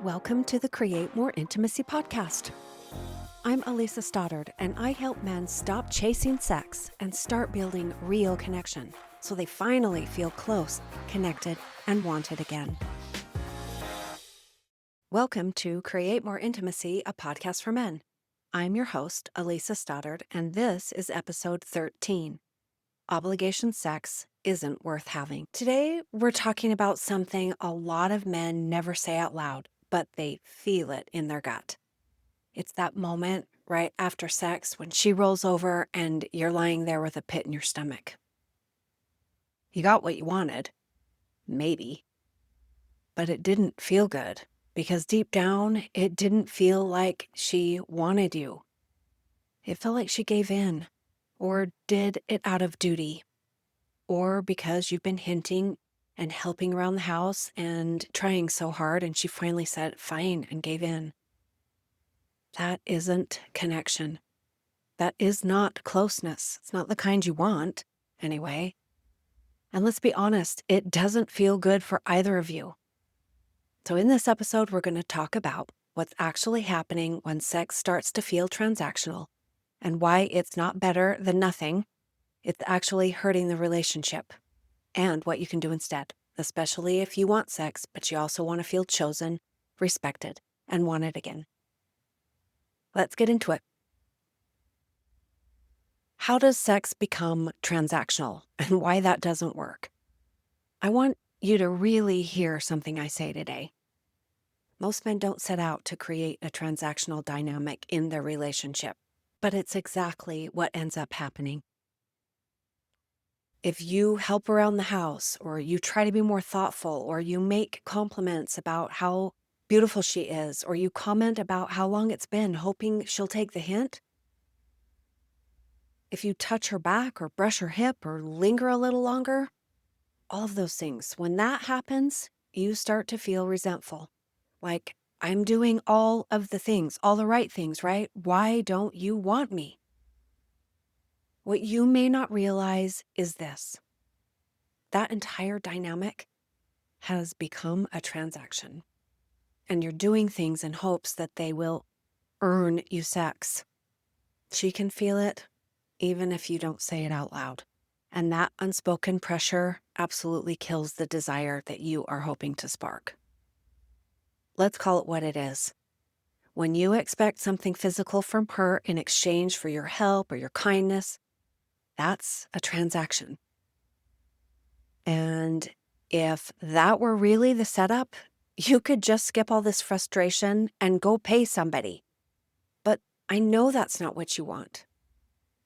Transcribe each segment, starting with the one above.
Welcome to the Create More Intimacy podcast. I'm Elisa Stoddard, and I help men stop chasing sex and start building real connection so they finally feel close, connected, and wanted again. Welcome to Create More Intimacy, a podcast for men. I'm your host, Elisa Stoddard, and this is episode 13. Obligation sex isn't worth having. Today, we're talking about something a lot of men never say out loud, but they feel it in their gut. It's that moment right after sex when she rolls over and you're lying there with a pit in your stomach. You got what you wanted, maybe, but it didn't feel good because deep down, it didn't feel like she wanted you. It felt like she gave in or did it out of duty, or because you've been hinting and helping around the house and trying so hard, and she finally said, fine, and gave in. That isn't connection. That is not closeness. It's not the kind you want, anyway. And let's be honest, it doesn't feel good for either of you. So in this episode, we're going to talk about what's actually happening when sex starts to feel transactional and why it's not better than nothing. It's actually hurting the relationship, and what you can do instead, especially if you want sex, but you also want to feel chosen, respected, and wanted again. Let's get into it. How does sex become transactional and why that doesn't work? I want you to really hear something I say today. Most men don't set out to create a transactional dynamic in their relationship, but it's exactly what ends up happening. If you help around the house, or you try to be more thoughtful, or you make compliments about how beautiful she is, or you comment about how long it's been, hoping she'll take the hint, if you touch her back or brush her hip or linger a little longer, all of those things, when that happens, you start to feel resentful. Like, I'm doing all of the things, all the right things, right? Why don't you want me? What you may not realize is this. That entire dynamic has become a transaction, and you're doing things in hopes that they will earn you sex. She can feel it, even if you don't say it out loud. And that unspoken pressure absolutely kills the desire that you are hoping to spark. Let's call it what it is. When you expect something physical from her in exchange for your help or your kindness, that's a transaction. And if that were really the setup, you could just skip all this frustration and go pay somebody. But I know that's not what you want.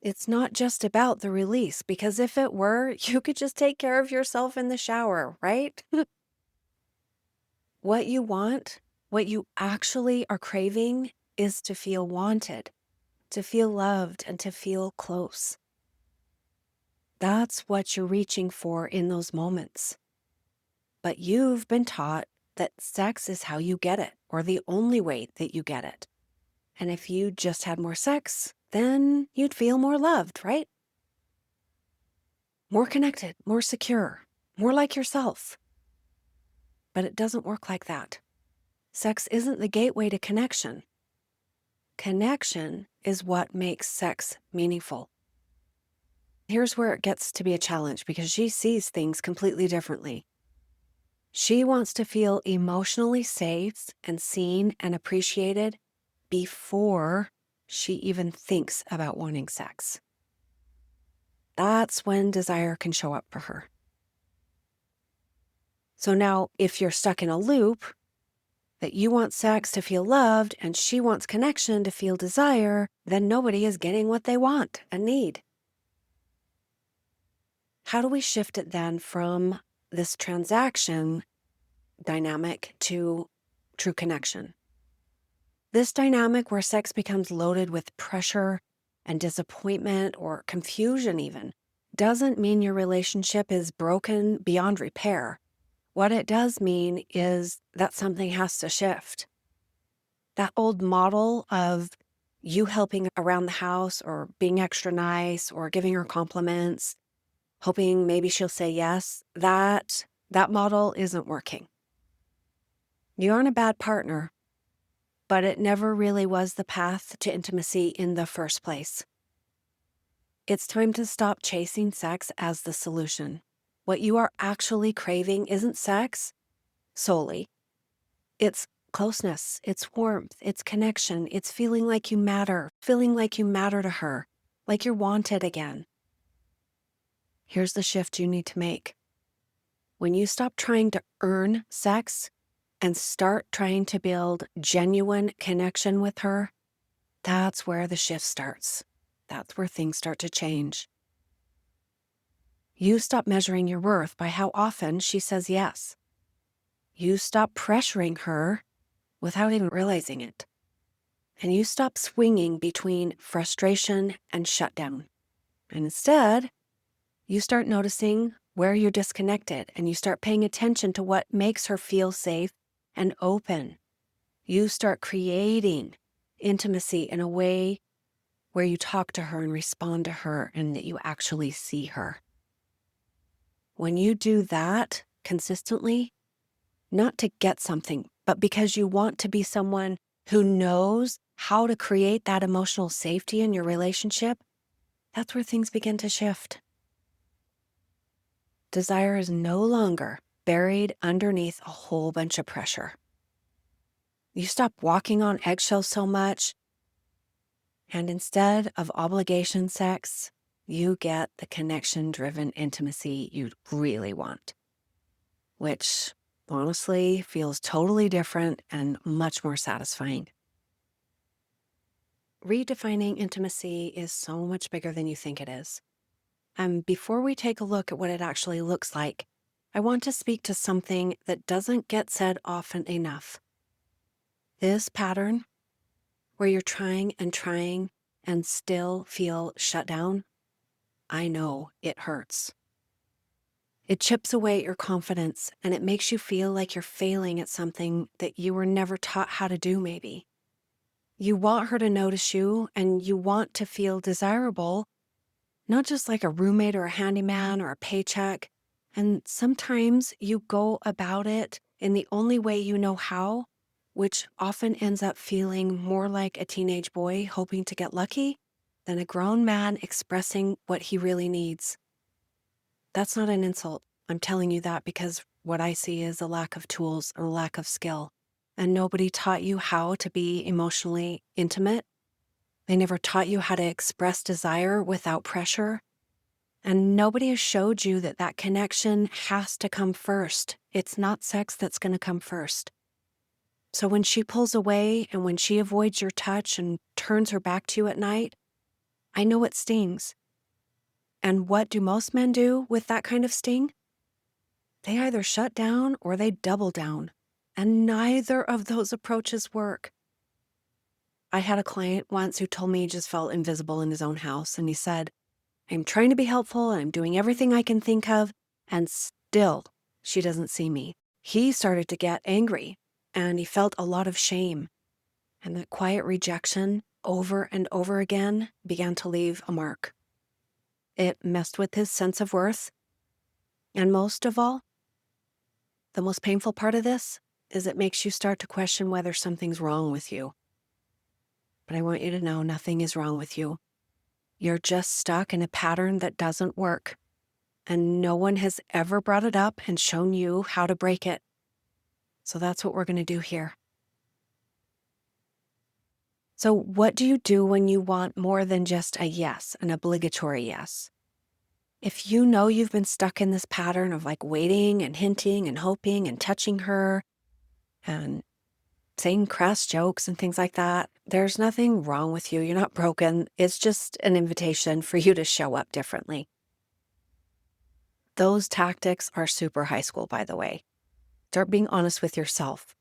It's not just about the release, because if it were, you could just take care of yourself in the shower, right? What you want, what you actually are craving, is to feel wanted, to feel loved, and to feel close. That's what you're reaching for in those moments. But you've been taught that sex is how you get it, or the only way that you get it. And if you just had more sex, then you'd feel more loved, right? More connected, more secure, more like yourself. But it doesn't work like that. Sex isn't the gateway to connection. Connection is what makes sex meaningful. Here's where it gets to be a challenge, because she sees things completely differently. She wants to feel emotionally safe and seen and appreciated before she even thinks about wanting sex. That's when desire can show up for her. So now, if you're stuck in a loop that you want sex to feel loved and she wants connection to feel desire, then nobody is getting what they want and need. How do we shift it then from this transaction dynamic to true connection? This dynamic where sex becomes loaded with pressure and disappointment or confusion even doesn't mean your relationship is broken beyond repair. What it does mean is that something has to shift. That old model of you helping around the house or being extra nice or giving her compliments, hoping maybe she'll say yes, that model isn't working. You aren't a bad partner, but it never really was the path to intimacy in the first place. It's time to stop chasing sex as the solution. What you are actually craving isn't sex solely. It's closeness, it's warmth, it's connection, it's feeling like you matter to her, like you're wanted again. Here's the shift you need to make. When you stop trying to earn sex and start trying to build genuine connection with her, that's where the shift starts. That's where things start to change. You stop measuring your worth by how often she says yes. You stop pressuring her without even realizing it. And you stop swinging between frustration and shutdown. And instead, you start noticing where you're disconnected and you start paying attention to what makes her feel safe and open. You start creating intimacy in a way where you talk to her and respond to her and that you actually see her. When you do that consistently, not to get something, but because you want to be someone who knows how to create that emotional safety in your relationship, that's where things begin to shift. Desire is no longer buried underneath a whole bunch of pressure. You stop walking on eggshells so much, and instead of obligation sex, you get the connection-driven intimacy you really want, which honestly feels totally different and much more satisfying. Redefining intimacy is so much bigger than you think it is. And before we take a look at what it actually looks like, I want to speak to something that doesn't get said often enough. This pattern, where you're trying and still feel shut down, I know it hurts. It chips away at your confidence and it makes you feel like you're failing at something that you were never taught how to do, maybe. You want her to notice you and you want to feel desirable, not just like a roommate or a handyman or a paycheck. And sometimes you go about it in the only way you know how, which often ends up feeling more like a teenage boy hoping to get lucky than a grown man expressing what he really needs. That's not an insult. I'm telling you that because what I see is a lack of tools and a lack of skill. And nobody taught you how to be emotionally intimate. They never taught you how to express desire without pressure. And nobody has showed you that that connection has to come first. It's not sex that's going to come first. So when she pulls away and when she avoids your touch and turns her back to you at night, I know it stings. And what do most men do with that kind of sting? They either shut down or they double down. And neither of those approaches work. I had a client once who told me he just felt invisible in his own house. And he said, I'm trying to be helpful and I'm doing everything I can think of. And still, she doesn't see me. He started to get angry and he felt a lot of shame. And that quiet rejection over and over again began to leave a mark. It messed with his sense of worth. And most of all, the most painful part of this is it makes you start to question whether something's wrong with you. But I want you to know nothing is wrong with you. You're just stuck in a pattern that doesn't work. And no one has ever brought it up and shown you how to break it. So that's what we're going to do here. So what do you do when you want more than just a yes, an obligatory yes? If you know you've been stuck in this pattern of like waiting and hinting and hoping and touching her and saying crass jokes and things like that, there's nothing wrong with you. You're not broken. It's just an invitation for you to show up differently. Those tactics are super high school, by the way. Start being honest with yourself.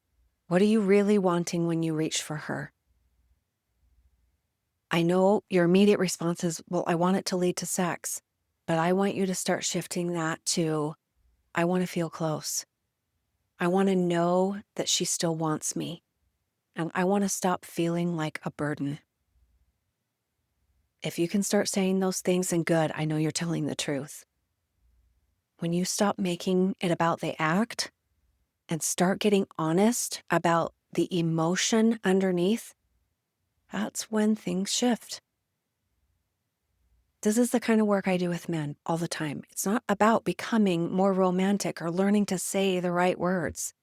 What are you really wanting when you reach for her? I know your immediate response is, well, I want it to lead to sex, but I want you to start shifting that to, I want to feel close. I want to know that she still wants me, and I want to stop feeling like a burden. If you can start saying those things, then good, I know you're telling the truth. When you stop making it about the act and start getting honest about the emotion underneath, that's when things shift. This is the kind of work I do with men all the time. It's not about becoming more romantic or learning to say the right words.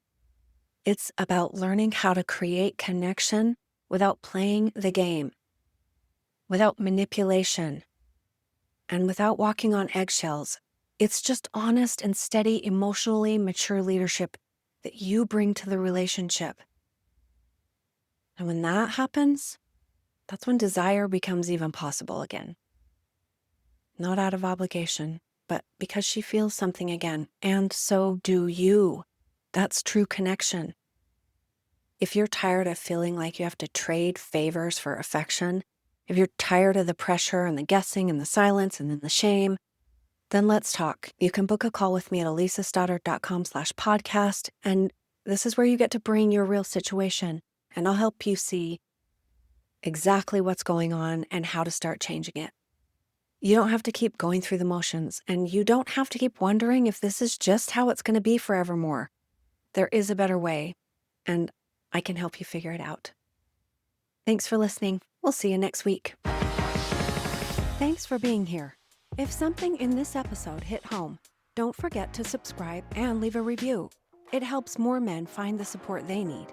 It's about learning how to create connection without playing the game, without manipulation, and without walking on eggshells. It's just honest and steady, emotionally mature leadership that you bring to the relationship. And when that happens, that's when desire becomes even possible again. Not out of obligation, but because she feels something again, and so do you. That's true connection. If you're tired of feeling like you have to trade favors for affection, if you're tired of the pressure and the guessing and the silence and then the shame, then let's talk. You can book a call with me at elisastoddard.com/podcast, and this is where you get to bring your real situation, and I'll help you see exactly what's going on and how to start changing it. You don't have to keep going through the motions, and you don't have to keep wondering if this is just how it's going to be forevermore. There is a better way, and I can help you figure it out. Thanks for listening. We'll see you next week. Thanks for being here. If something in this episode hit home, don't forget to subscribe and leave a review. It helps more men find the support they need.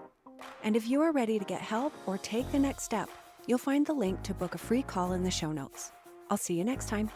And if you are ready to get help or take the next step, you'll find the link to book a free call in the show notes. I'll see you next time.